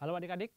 Halo adik-adik,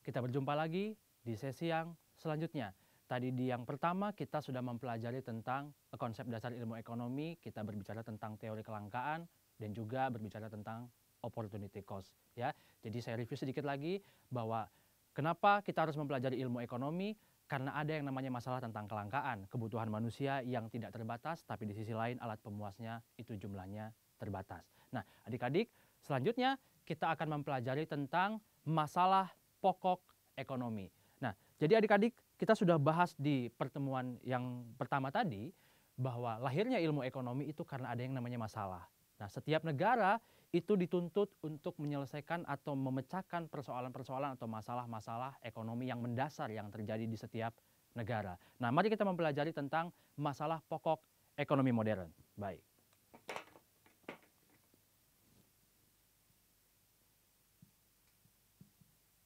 kita berjumpa lagi di sesi yang selanjutnya. Tadi di yang pertama kita sudah mempelajari tentang konsep dasar ilmu ekonomi, kita berbicara tentang teori kelangkaan dan juga berbicara tentang opportunity cost ya. Jadi saya review sedikit lagi bahwa kenapa kita harus mempelajari ilmu ekonomi, karena ada yang namanya masalah tentang kelangkaan, kebutuhan manusia yang tidak terbatas, tapi di sisi lain alat pemuasnya itu jumlahnya terbatas. Nah, adik-adik, selanjutnya kita akan mempelajari tentang masalah pokok ekonomi. Nah, jadi adik-adik, kita sudah bahas di pertemuan yang pertama tadi bahwa lahirnya ilmu ekonomi itu karena ada yang namanya masalah. Nah, setiap negara itu dituntut untuk menyelesaikan atau memecahkan persoalan-persoalan atau masalah-masalah ekonomi yang mendasar yang terjadi di setiap negara. Nah, mari kita mempelajari tentang masalah pokok ekonomi modern. Baik.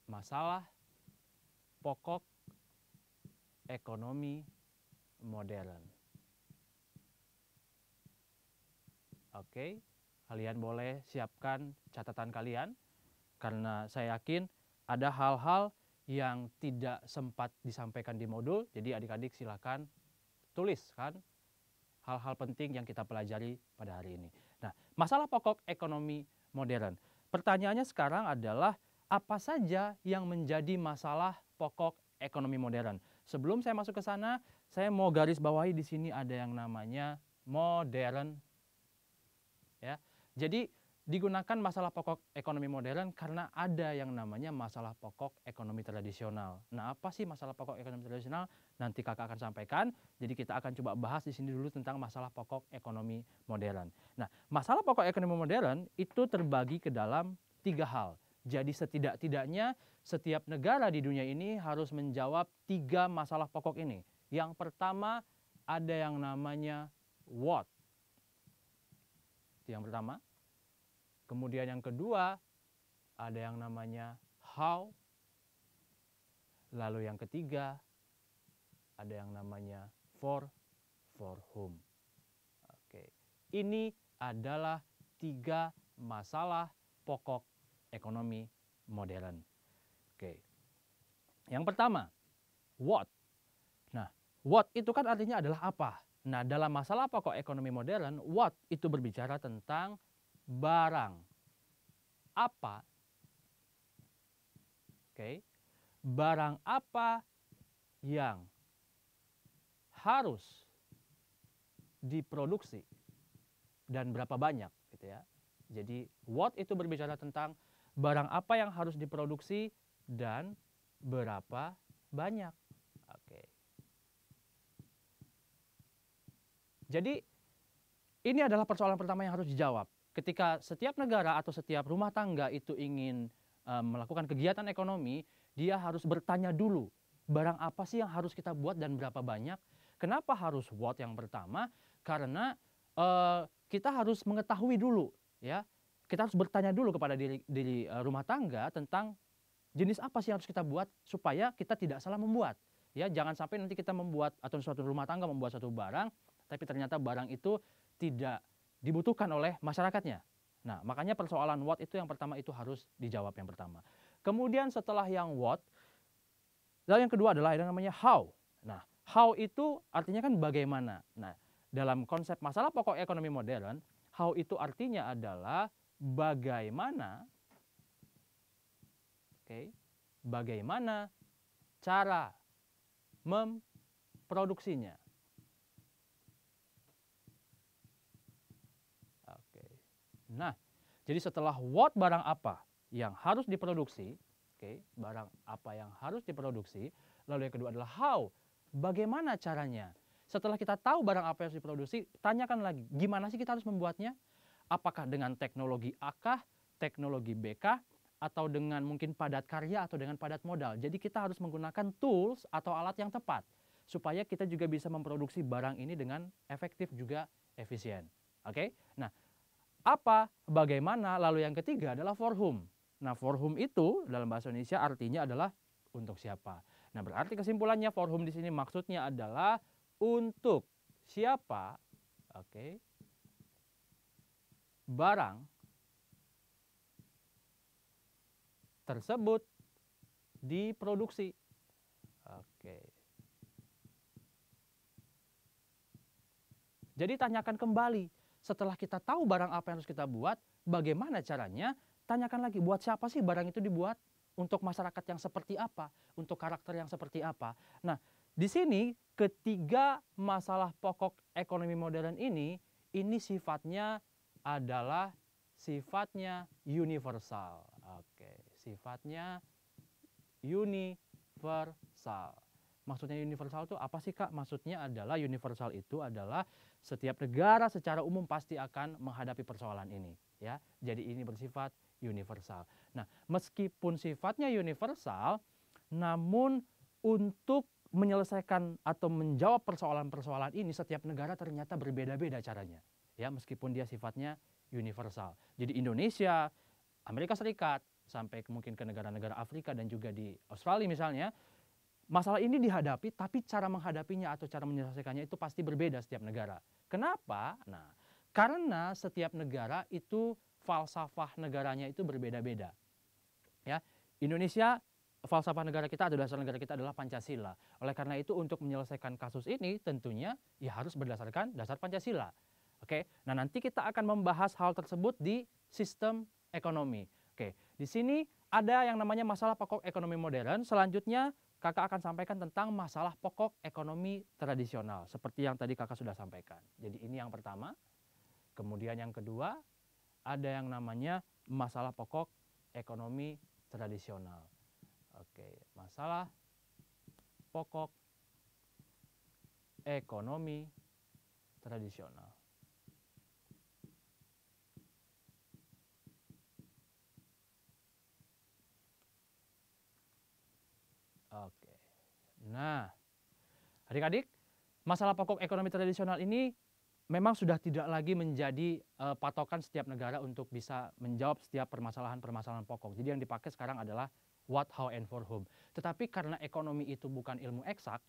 Masalah pokok ekonomi modern. Oke, kalian boleh siapkan catatan kalian karena saya yakin ada hal-hal yang tidak sempat disampaikan di modul. Jadi adik-adik silakan tuliskan hal-hal penting yang kita pelajari pada hari ini. Nah, masalah pokok ekonomi modern. Pertanyaannya sekarang adalah apa saja yang menjadi masalah pokok ekonomi modern? Sebelum saya masuk ke sana, saya mau garis bawahi di sini ada yang namanya modern. Ya, jadi digunakan masalah pokok ekonomi modern karena ada yang namanya masalah pokok ekonomi tradisional. Nah, apa sih masalah pokok ekonomi tradisional? Nanti kakak akan sampaikan. Jadi kita akan coba bahas di sini dulu tentang masalah pokok ekonomi modern. Nah, masalah pokok ekonomi modern itu terbagi ke dalam 3 hal. Jadi setidak-tidaknya setiap negara di dunia ini harus menjawab 3 masalah pokok ini. Yang pertama ada yang namanya what. Yang pertama. Kemudian yang kedua ada yang namanya how. Lalu yang ketiga ada yang namanya for whom. Oke. Ini adalah 3 masalah pokok ekonomi modern. Oke. Yang pertama, what. Nah, what itu kan artinya adalah apa? Nah, dalam masalah pokok ekonomi modern, what itu berbicara tentang barang. Apa? Oke. Barang apa yang harus diproduksi dan berapa banyak gitu ya. Jadi what itu berbicara tentang barang apa yang harus diproduksi dan berapa banyak. Oke. Jadi ini adalah persoalan pertama yang harus dijawab. Ketika setiap negara atau setiap rumah tangga itu ingin melakukan kegiatan ekonomi, dia harus bertanya dulu, barang apa sih yang harus kita buat dan berapa banyak? Kenapa harus what yang pertama? Karena kita harus mengetahui dulu, ya. Kita harus bertanya dulu kepada diri rumah tangga tentang jenis apa sih yang harus kita buat supaya kita tidak salah membuat. Ya, jangan sampai nanti kita membuat atau suatu rumah tangga membuat suatu barang, tapi ternyata barang itu tidak dibutuhkan oleh masyarakatnya. Nah, makanya persoalan what itu yang pertama itu harus dijawab yang pertama. Kemudian setelah yang what, lalu yang kedua adalah yang namanya how. Nah, how itu artinya kan bagaimana. Nah, dalam konsep masalah pokok ekonomi modern, how itu artinya adalah bagaimana, bagaimana cara memproduksinya. Oke. Nah, jadi setelah what barang apa yang harus diproduksi, barang apa yang harus diproduksi, lalu yang kedua adalah how, bagaimana caranya. Setelah kita tahu barang apa yang harus diproduksi, tanyakan lagi, gimana sih kita harus membuatnya? Apakah dengan teknologi A kah, teknologi B kah, atau dengan mungkin padat karya atau dengan padat modal. Jadi kita harus menggunakan tools atau alat yang tepat supaya kita juga bisa memproduksi barang ini dengan efektif juga efisien. Oke? Nah, apa, bagaimana, lalu yang ketiga adalah for whom. Nah, for whom itu dalam bahasa Indonesia artinya adalah untuk siapa. Nah, berarti kesimpulannya for whom di sini maksudnya adalah untuk siapa, barang tersebut diproduksi. Oke. Jadi tanyakan kembali, setelah kita tahu barang apa yang harus kita buat, bagaimana caranya? Tanyakan lagi, buat siapa sih barang itu dibuat? Untuk masyarakat yang seperti apa? Untuk karakter yang seperti apa? Nah, di sini ketiga masalah pokok ekonomi modern ini sifatnya adalah sifatnya universal. Oke, sifatnya universal. Maksudnya universal itu apa sih, Kak? Maksudnya adalah universal itu adalah setiap negara secara umum pasti akan menghadapi persoalan ini, ya. Jadi ini bersifat universal. Nah, meskipun sifatnya universal, namun untuk menyelesaikan atau menjawab persoalan-persoalan ini setiap negara ternyata berbeda-beda caranya, ya, meskipun dia sifatnya universal. Jadi Indonesia, Amerika Serikat, sampai mungkin ke negara-negara Afrika dan juga di Australia misalnya, masalah ini dihadapi, tapi cara menghadapinya atau cara menyelesaikannya itu pasti berbeda setiap negara. Kenapa? Nah, karena setiap negara itu falsafah negaranya itu berbeda-beda. Ya, Indonesia, falsafah negara kita atau dasar negara kita adalah Pancasila. Oleh karena itu untuk menyelesaikan kasus ini tentunya ya harus berdasarkan dasar Pancasila. Oke, nah nanti kita akan membahas hal tersebut di sistem ekonomi. Oke, di sini ada yang namanya masalah pokok ekonomi modern. Selanjutnya Kakak akan sampaikan tentang masalah pokok ekonomi tradisional, seperti yang tadi Kakak sudah sampaikan. Jadi ini yang pertama. Kemudian yang kedua, ada yang namanya masalah pokok ekonomi tradisional. Oke, masalah pokok ekonomi tradisional. Oke. Nah, adik-adik, masalah pokok ekonomi tradisional ini memang sudah tidak lagi menjadi patokan setiap negara untuk bisa menjawab setiap permasalahan-permasalahan pokok. Jadi yang dipakai sekarang adalah what, how, and for whom. Tetapi karena ekonomi itu bukan ilmu eksak,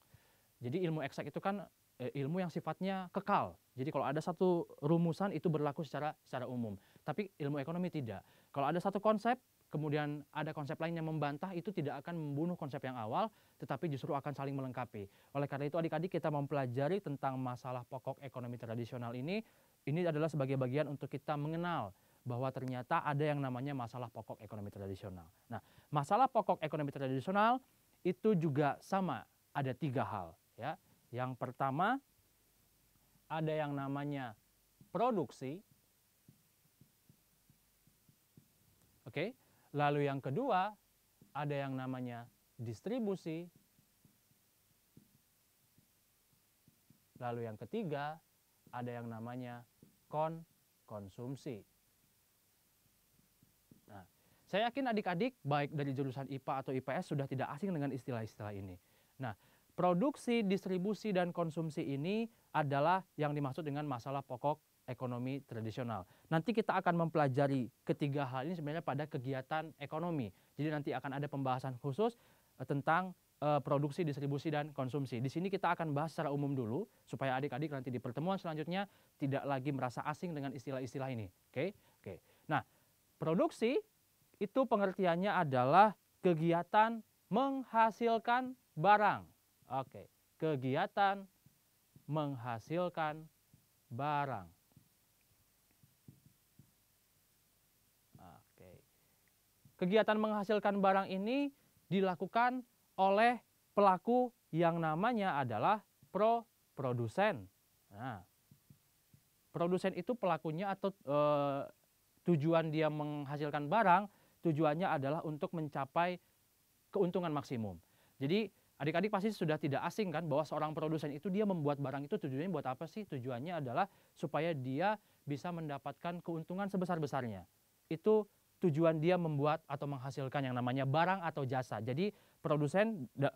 jadi ilmu eksak itu kan ilmu yang sifatnya kekal. Jadi kalau ada satu rumusan itu berlaku secara umum. Tapi ilmu ekonomi tidak. Kalau ada satu konsep, kemudian ada konsep lain yang membantah, itu tidak akan membunuh konsep yang awal, tetapi justru akan saling melengkapi. Oleh karena itu adik-adik kita mempelajari tentang masalah pokok ekonomi tradisional ini adalah sebagai bagian untuk kita mengenal bahwa ternyata ada yang namanya masalah pokok ekonomi tradisional. Nah, masalah pokok ekonomi tradisional itu juga sama, ada 3 hal. Ya. Yang pertama, ada yang namanya produksi. Oke. Lalu yang kedua, ada yang namanya distribusi. Lalu yang ketiga, ada yang namanya konsumsi. Nah, saya yakin adik-adik baik dari jurusan IPA atau IPS sudah tidak asing dengan istilah-istilah ini. Nah, produksi, distribusi, dan konsumsi ini adalah yang dimaksud dengan masalah pokok ekonomi tradisional. Nanti kita akan mempelajari ketiga hal ini sebenarnya pada kegiatan ekonomi. Jadi nanti akan ada pembahasan khusus tentang produksi, distribusi, dan konsumsi. Di sini kita akan bahas secara umum dulu, supaya adik-adik nanti di pertemuan selanjutnya tidak lagi merasa asing dengan istilah-istilah ini. Oke? Nah, produksi itu pengertiannya adalah kegiatan menghasilkan barang. Oke, kegiatan menghasilkan barang. Oke. Kegiatan menghasilkan barang ini dilakukan oleh pelaku yang namanya adalah produsen. Nah, produsen itu pelakunya atau tujuan dia menghasilkan barang, tujuannya adalah untuk mencapai keuntungan maksimum. Jadi adik-adik pasti sudah tidak asing kan bahwa seorang produsen itu dia membuat barang itu tujuannya buat apa sih? Tujuannya adalah supaya dia bisa mendapatkan keuntungan sebesar-besarnya. Itu tujuan dia membuat atau menghasilkan yang namanya barang atau jasa. Jadi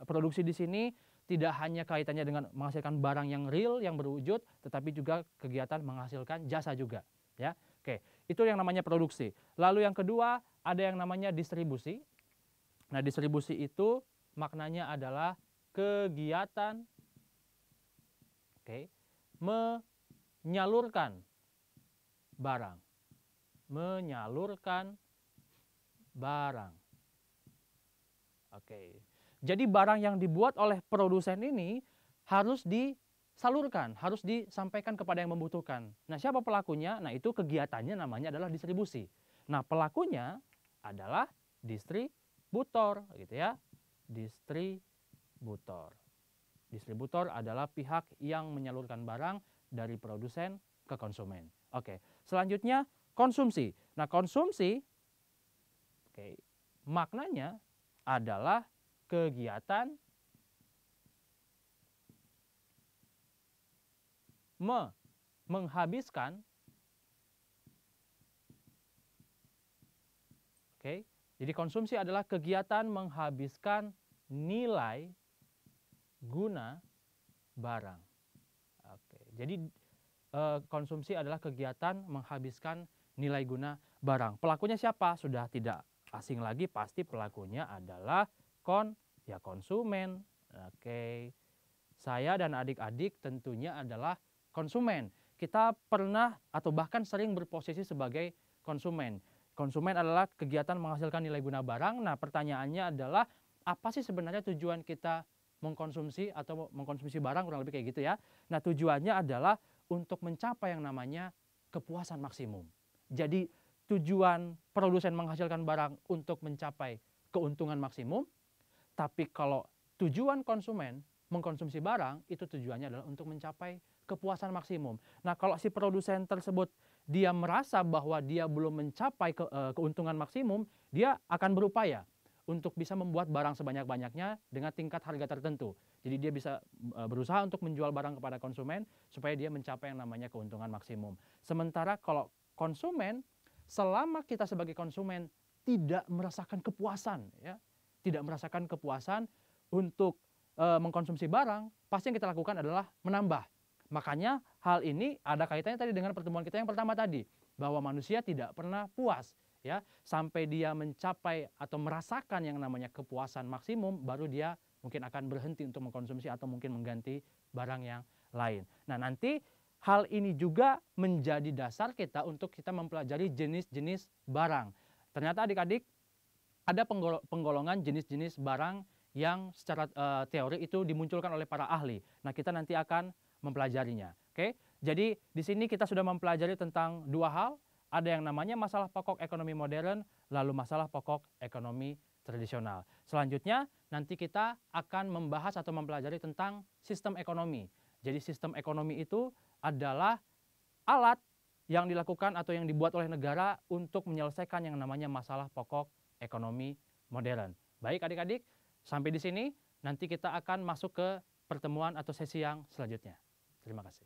produksi di sini tidak hanya kaitannya dengan menghasilkan barang yang real, yang berwujud, tetapi juga kegiatan menghasilkan jasa juga. Ya, oke, itu yang namanya produksi. Lalu yang kedua ada yang namanya distribusi. Nah, distribusi itu maknanya adalah kegiatan menyalurkan barang. Menyalurkan barang. Oke. Jadi barang yang dibuat oleh produsen ini harus disalurkan, harus disampaikan kepada yang membutuhkan. Nah, siapa pelakunya? Nah, itu kegiatannya namanya adalah distribusi. Nah, pelakunya adalah distributor, gitu ya. Distributor. Distributor adalah pihak yang menyalurkan barang dari produsen ke konsumen. Oke. Selanjutnya konsumsi. Nah, konsumsi maknanya adalah kegiatan menghabiskan, jadi konsumsi adalah kegiatan menghabiskan nilai guna barang. Jadi konsumsi adalah kegiatan menghabiskan nilai guna barang. Pelakunya siapa? Sudah tidak asing lagi, pasti pelakunya adalah konsumen. Saya dan adik-adik tentunya adalah konsumen. Kita pernah atau bahkan sering berposisi sebagai konsumen. Konsumen adalah kegiatan menghasilkan nilai guna barang. Nah, pertanyaannya adalah apa sih sebenarnya tujuan kita mengkonsumsi atau mengkonsumsi barang, kurang lebih kayak gitu ya. Nah, tujuannya adalah untuk mencapai yang namanya kepuasan maksimum. Jadi tujuan produsen menghasilkan barang untuk mencapai keuntungan maksimum, tapi kalau tujuan konsumen mengkonsumsi barang, itu tujuannya adalah untuk mencapai kepuasan maksimum. Nah, kalau si produsen tersebut dia merasa bahwa dia belum mencapai keuntungan maksimum, dia akan berupaya untuk bisa membuat barang sebanyak-banyaknya dengan tingkat harga tertentu. Jadi dia bisa berusaha untuk menjual barang kepada konsumen supaya dia mencapai yang namanya keuntungan maksimum. Sementara kalau konsumen, selama kita sebagai konsumen tidak merasakan kepuasan, ya, tidak merasakan kepuasan untuk mengkonsumsi barang, pasti yang kita lakukan adalah menambah. Makanya hal ini ada kaitannya tadi dengan pertemuan kita yang pertama tadi, bahwa manusia tidak pernah puas, ya, sampai dia mencapai atau merasakan yang namanya kepuasan maksimum, baru dia mungkin akan berhenti untuk mengkonsumsi atau mungkin mengganti barang yang lain. Nah, nanti hal ini juga menjadi dasar kita untuk kita mempelajari jenis-jenis barang. Ternyata adik-adik ada penggolongan jenis-jenis barang yang secara teori itu dimunculkan oleh para ahli. Nah, kita nanti akan mempelajarinya. Oke, jadi di sini kita sudah mempelajari tentang dua hal. Ada yang namanya masalah pokok ekonomi modern, lalu masalah pokok ekonomi tradisional. Selanjutnya, nanti kita akan membahas atau mempelajari tentang sistem ekonomi. Jadi sistem ekonomi itu adalah alat yang dilakukan atau yang dibuat oleh negara untuk menyelesaikan yang namanya masalah pokok ekonomi modern. Baik adik-adik, sampai di sini nanti kita akan masuk ke pertemuan atau sesi yang selanjutnya. Terima kasih.